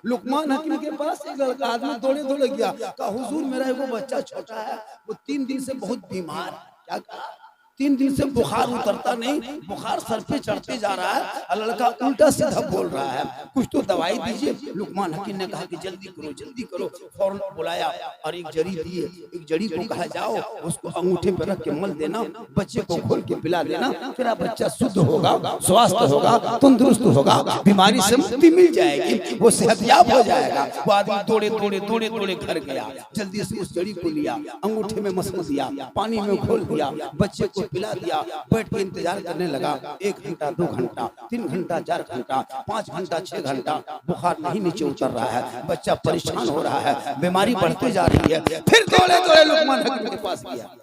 लुकमान हकीम के पास एक लड़का आदमी दौड़े दौड़े गया, कहा हुजूर मेरा एगो बच्चा छोटा है, वो 3 दिन से बहुत बीमार। क्या कहा? 3 दिन से बुखार उतरता नहीं, बुखार सर पे चढ़ते जा रहा है और लड़का उल्टा सीधा बोल रहा है, कुछ तो दवाई दीजिए। लुकमान हकीम ने कहा कि जल्दी करो जल्दी करो। फौरन बुलाया और एक जड़ी दिए, एक जड़ी को कहा जाओ उसको अंगूठे पर रख के मल देना, बच्चे को खोल के पिला देना, तेरा बच्चा शुद्ध होगा, स्वस्थ होगा, तंदुरुस्त होगा, बीमारी से मुक्ति मिल जाएगी, वो सेहतयाब हो जाएगा। वो आदमी दौड़े दौड़े दौड़े दौड़े घर गया, जल्दी से उस जड़ी को लिया, अंगूठे में मसल दिया, पानी में घोल दिया, बच्चे को पिला दिया, बैठ के इंतजार करने लगा। 1 घंटा 2 घंटा 3 घंटा 4 घंटा 5 घंटा 6 घंटा, बुखार नहीं नीचे उतर रहा है, बच्चा परेशान हो रहा है, बीमारी बढ़ती जा रही है। फिर दौड़े दौड़े लुकमान हकीम के पास गया,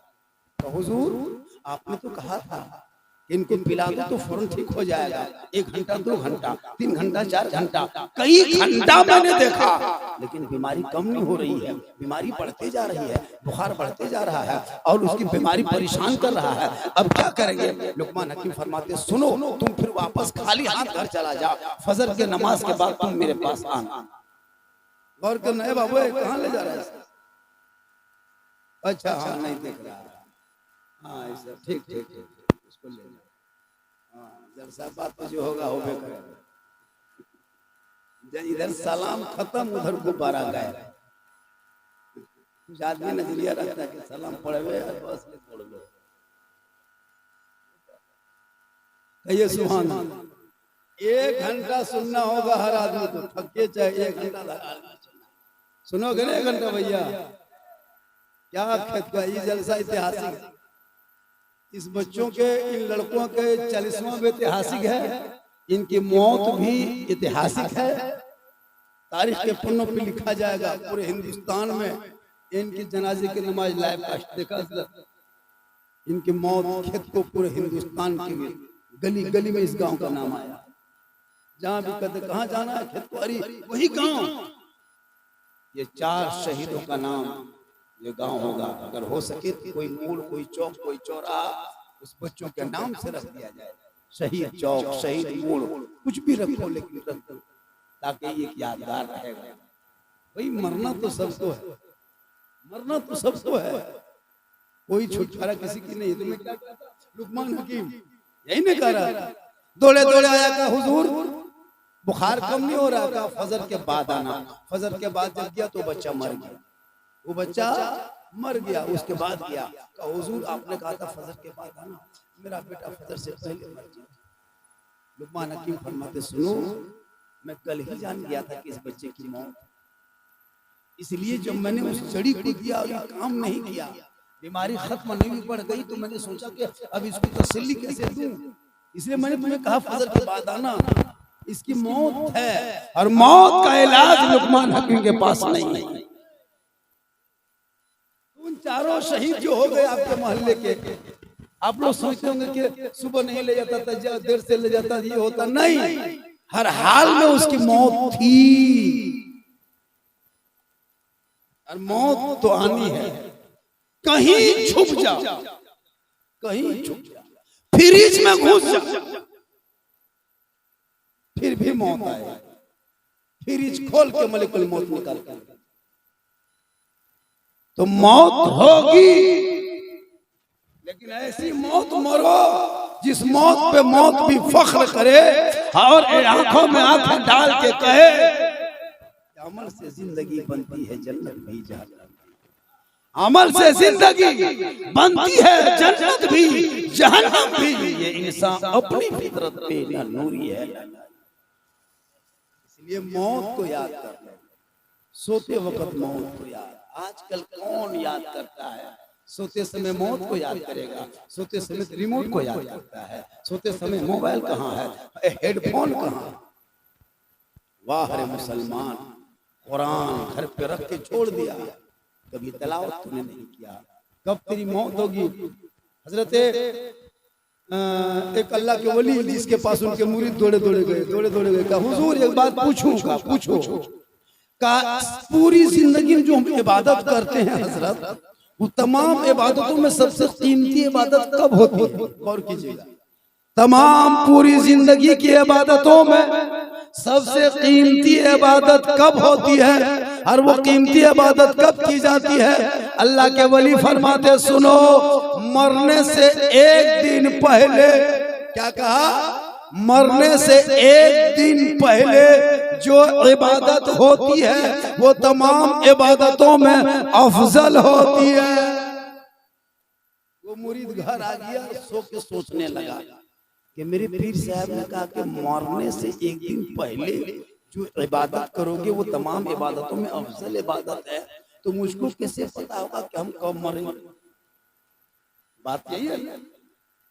तो हुजूर आपने तो कहा था इनको पिला दो तो फौरन ठीक हो जाएगा। 1 घंटा 2 घंटा 3 घंटा 4 घंटा कई घंटा मैंने देखा, लेकिन बीमारी कम नहीं हो रही है, बीमारी बढ़ते जा रही है, बुखार बढ़ते जा रहा है और उसकी बीमारी परेशान कर रहा है। अब क्या करेंगे? लुकमान हकीम फरमाते सुनो, तुम फिर वापस खाली हाथ घर चला जा, फजर के नमाज के बाद तुम मेरे पास आना। गौर करना है बाबू, कहाँ ले जा रहा है? अच्छा हाँ नहीं देख रहा, हाँ ऐसा ठीक ठीक ठीक, उसको ले जाओ। हाँ जलसा बात तो जो होगा हो करेगा। इधर सलाम खत्म, उधर गुब्बारा गए। कुछ आदमी नजरिया रखता है कि सलाम पढ़े बस छोड़ लो। कहिए सुभान अल्लाह। 1 घंटा सुनना होगा हर आदमी को, थके चाहे 1 घंटा लगा सुनोगे ना 1 घंटा भैया। क्या खेत का ये जलसा ऐतिहासिक, इस बच्चों के इन लड़कों के 40वां ऐतिहासिक है, इनकी मौत भी ऐतिहासिक है, तारीख के पन्नों पे लिखा जाएगा। पूरे हिंदुस्तान में इनकी जनाजे की नमाज लाइव कास्ट देखा, इनकी मौत खेत को पूरे हिंदुस्तान की गली गली में इस गांव का नाम आया। जहां भी कहते कहाँ जाना है खेत को, अरे वही गांव। ये 4 शहीदों का नाम ये गांव होगा। अगर हो सके तो कोई मोड़, कोई चौक, कोई चौराहा उस बच्चों के नाम से रख दिया जाए। शहीद चौक, शहीद मोड़, कुछ भी रखो लेकिन रख दो, ताकि ये यादगार रहेगा। भाई मरना तो सबको है, मरना तो सबको है, कोई छुटकारा किसी की नहीं। तुम्हें क्या कहता लुकमान हकीम यही नहीं कह रहा। दौड़े दौड़े आया का हुजूर बुखार कम नहीं हो रहा था, फजर के बाद आना। फजर के बाद जब गया तो बच्चा मर गया, वो बच्चा मर गया। उसके बाद गया, कहा हुजूर आपने कहा था फजर के बाद आना, मेरा बेटा फजर से पहले मर गया। लुकमान हकीम फरमाते सुनो, मैं कल ही जान गया था कि इस बच्चे की मौत, इसलिए जब मैंने उस जड़ी को दिया और ये काम नहीं किया, बीमारी खत्म नहीं पड़ गई, तो मैंने सोचा कि अब इसको तसल्ली कैसे दूं, इसलिए मैंने तुम्हें कहा फजर के बाद आना। इसकी मौत है और मौत का इलाज लुकमान हकीम के पास नहीं है। उन 4 शहीद जो हो गए आपके मोहल्ले के, आप लोग सोचते होंगे कि सुबह नहीं ले जाता था, देर से ले जाता, ये होता नहीं, हर हाल में उसकी मौत थी और मौत तो आनी है। कहीं छुप जा, कहीं छुप जा, फ्रिज में घुस जा, फिर भी मौत आए। फ्रिज खोल के मलिकुल मौत निकाल कर तो मौत होगी, लेकिन ऐसी मौत मरो जिस मौत पे मौत भी फख्र करे और आंखों में आंखें डाल के कहे अमल से जिंदगी बनती है जन्नत भी जहन्नम, अमल से जिंदगी बनती है जन्नत भी जहन्नम भी। ये इंसान अपनी फितरत पे ना नूरी है। इसलिए मौत को याद कर लो, सोते वक्त मौत को याद। आजकल कौन याद करता है? सोते समय मौत को याद करेगा, सोते समय रिमोट को याद करता है, सोते समय मोबाइल कहाँ है, हेडफोन कहाँ। वाह रे मुसलमान, कुरान घर पे रख के छोड़ दिया, कभी तलावत तूने नहीं किया। कब तेरी मौत होगी? हजरत एक अल्लाह के वली जिसके पास उनके मुरीद दौड़े दौड़े गए, कहा हुजूर एक बात पूछो का पूरी जिंदगी में जो हम इबादत करते हैं हजरत, वो तमाम इबादतों में सबसे कीमती इबादत कब होती है? गौर कीजिएगा, तमाम पूरी जिंदगी की इबादतों में सबसे कीमती इबादत कब होती है और वो कीमती इबादत कब की जाती है? अल्लाह के वली फरमाते सुनो, मरने से एक दिन पहले, क्या कहा? मरने से एक दिन पहले जो इबादत होती है वो तमाम इबादतों में अफजल होती है। वो मुरीद घर आ गया, सो के सोचने लगा कि मेरे पीर साहब ने कहा कि मरने से एक दिन पहले जो इबादत करोगे वो तमाम इबादतों में अफजल इबादत है, तो मुझको कैसे पता होगा कि हम कब मरेंगे? बात यही है।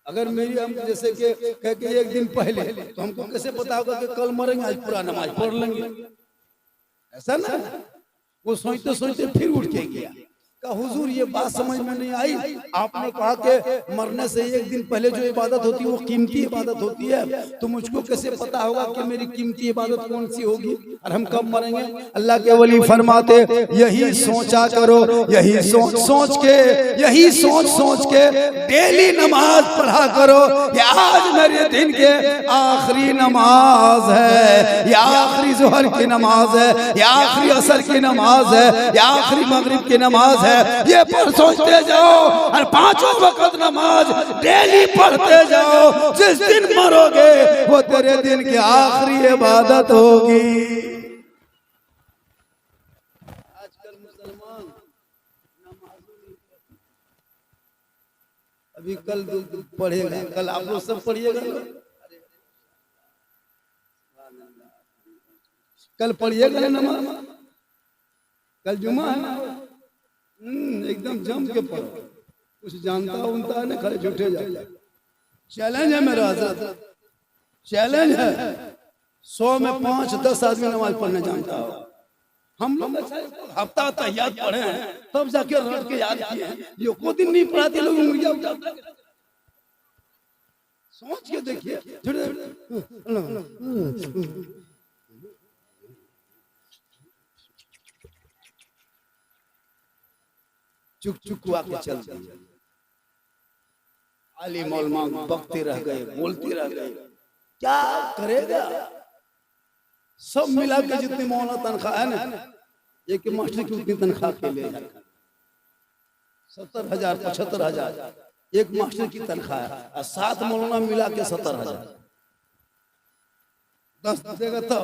अगर मेरी हम जैसे कि कह के एक दिन पहले, तो हमको कैसे पता होगा कि कल मरेंगे? आज पूरा नमाज पढ़ लेंगे, ऐसा ना। वो सोचते सोचते फिर उठ के गया, कहा हुजूर ये बात समझ में नहीं आई, आपने कहा कि मरने से एक दिन पहले जो इबादत होती है वो कीमती इबादत होती है, तो मुझको कैसे पता होगा कि मेरी कीमती इबादत कौन सी होगी और हम कब मरेंगे? अल्लाह के वली फरमाते यही सोचा करो, यही सोच सोच के डेली नमाज पढ़ा करो। ये आज मेरे दिन के आखिरी नमाज है, या आखिरी जोहर की नमाज है, या आखिरी असर की नमाज है, या आखिरी मगरिब की नमाज है। ये पर सोचते जाओ और पांचों वक्त नमाज डेली पढ़ते जाओ। जिस दिन मरोगे वो तेरे दिन की आखिरी इबादत होगी। आजकल मुसलमान अभी कल पढ़ेगा, कल आप लोग सब पढ़िएगा, कल पढ़िएगा नमाज, कल जुमा है ना। एकदम जम के पढ़ो, कुछ जानता उनता है ना, खड़े झूठे जाते। चैलेंज है मेरा हज़रत, चैलेंज है। 100 में 5-10 आदमी नमाज पढ़ने जानता हो। हम लोग हफ्ता तैयार पढ़े हैं, तब जाके रट के याद किए हैं। ये को दिन नहीं पढ़ाते लोग, उंगलियां उठाते। सोच के देखिए, चुक चुक हुआ के चल दिए। आली मौलमा बकते रह गए, बोलते रह गए, क्या करेगा? सब मिला के जितनी मौलाना तनख्वाह है ना, एक मास्टर की उतनी तनख्वाह के ले 70,000 75,000 एक मास्टर की तनख्वाह है, और 7 मौलाना मिला के 70,000। 10 देगा तो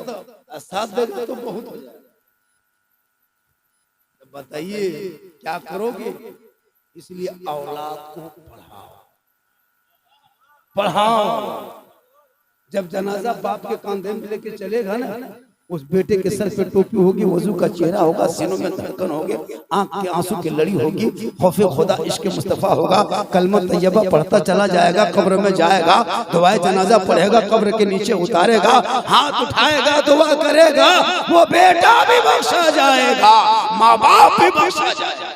7 देगा तो बहुत हो जाएगा। बताइए क्या करोगे? इसलिए औलाद को पढ़ाओ। जब जनाजा बाप के कांधे में लेके चलेगा ना, उस बेटे के सर पे टोपी होगी, वजू का चेहरा होगा, सीनों में धड़कन होगी, आंख के आंसू की लड़ी होगी, खौफे खुदा इश्क मुस्तफा होगा, कलमा तैयबा पढ़ता चला जाएगा, कब्र में जाएगा, दुआए जनाजा पढ़ेगा, कब्र के नीचे उतारेगा, हाथ उठाएगा, दुआ करेगा, वो बेटा भी बख्शा जाएगा, माँ बाप भी बख्शा जाएगा।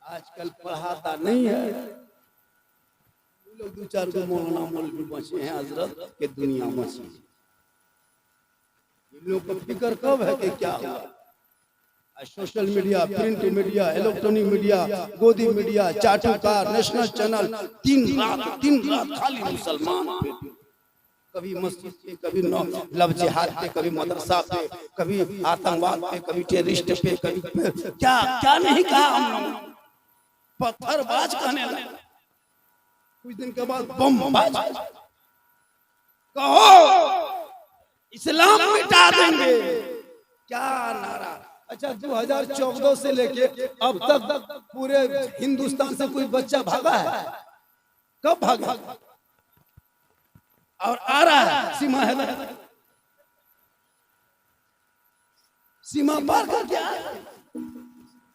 आजकल पढ़ाता नहीं है लोग। 2-4 को मौलाना मौलवी बचे हैं हजरत के दुनिया बची। लोग को फिक्र कब है कि क्या हुआ? Social media, print media, electronic media, गोदी मीडिया, चाटुकार, नेशनल चैनल, दिन रात खाली मुसलमान पे, कभी मस्जिद पे, कभी लव जिहाद पे, कभी मदरसा पे, कभी आतंकवाद पे, कभी टेररिस्ट पे, कभी क्या क्या नहीं कहा हमने। पत्थरबाज कहने लगा, कुछ दिन के बाद बमबाज कहो इस्लाम मिटा देंगे, क्या नारा। अच्छा 2014 से लेके अब तक पूरे हिंदुस्तान से कोई बच्चा भागा है? कब भागा? और आ रहा है सीमा है, सीमा पार कर क्या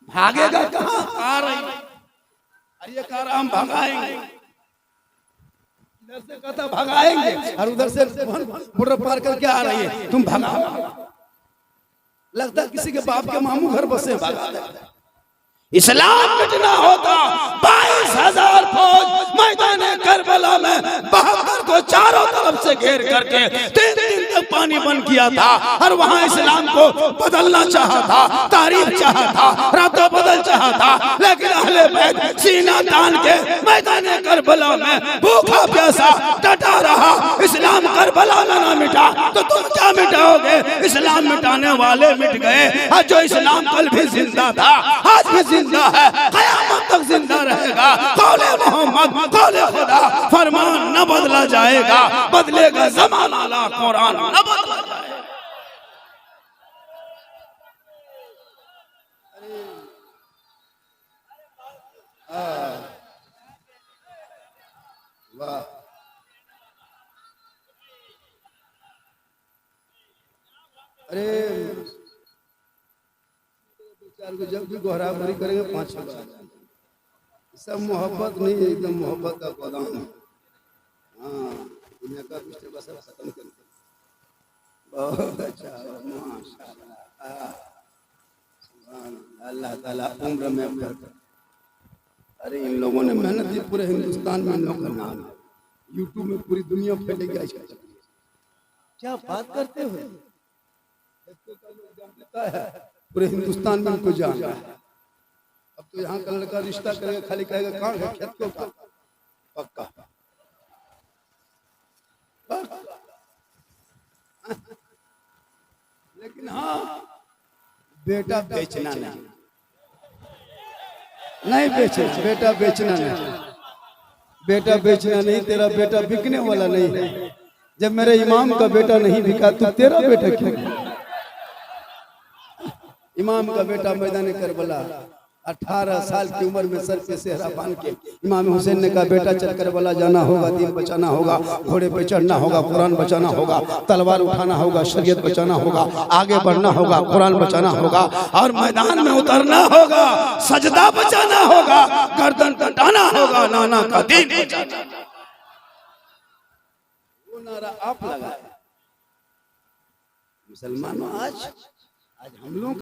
भागेगा? कहाँ आ रही? अरे कह रहा हम भगाएंगे, इधर से कहता भगाएंगे और उधर से बॉर्डर पार करके आ रही है, तुम भगाओ। लगता है किसी के बाप के मामू घर बसे, भगा देता। इस्लाम मिटना होता 22,000 फौज मैदान करबला में 72 को चारों तरफ से घेर करके 3 दिन तक पानी बंद किया था और वहां इस्लाम को बदलना चाहा था, तारीख चाहा था, रातों बदल चाहा था, लेकिन अहले बैत सीना तान के मैदान करबला में भूखा प्यासा डटा रहा। इस्लाम करबला में ना मिटा तो तुम क्या मिटाओगे? इस्लाम मिटाने वाले मिट गए और जो इस्लाम कल भी जिंदा था आज भी जिंदा है, क़यामत तक जिंदा रहेगा। कौले मोहम्मद कौले खुदा, फरमान न बदला जाएगा, बदलेगा ज़माना ला कुरान न बदला जाएगा। वाह, अरे जब भी गोहरा भरी करेंगे 5-6 बार, सब मोहब्बत नहीं, एकदम मोहब्बत का गोदाम है। हाँ, दुनिया का पिछले बस खत्म कर, बहुत अच्छा, माशाअल्लाह, अल्लाह ताला उम्र में बरकत। अरे इन लोगों ने मेहनत की, पूरे हिंदुस्तान में इन लोगों का नाम है, यूट्यूब में पूरी दुनिया फैलेगी। क्या बात करते हो? पूरे हिंदुस्तान में उनको जान रहा है। अब तो यहाँ का लड़का रिश्ता करेगा, खाली कहेगा कहाँ है खेत को का पक्का, लेकिन हाँ बेटा बेचना नहीं बेचना, बेटा बेचना नहीं, बेटा बेचना नहीं, तेरा बेटा बिकने वाला नहीं। जब मेरे इमाम का बेटा नहीं बिका तो तेरा बेटा क्यों? इमाम का बेटा मैदान करबला 18 साल की उम्र में सर पे सेहरा बांध के इमाम हुसैन ने कहा बेटा चल करबला जाना होगा, दीन बचाना होगा, घोड़े पे चढ़ना होगा, कुरान बचाना होगा, तलवार उठाना होगा, शरीयत बचाना होगा, आगे बढ़ना होगा, कुरान बचाना होगा और मैदान में उतरना होगा, सजदा बचाना होगा, गर्दन कटाना होगा, नाना का दीन बचाना। वो नारा आप लगाए। मुसलमानों आज हम लोग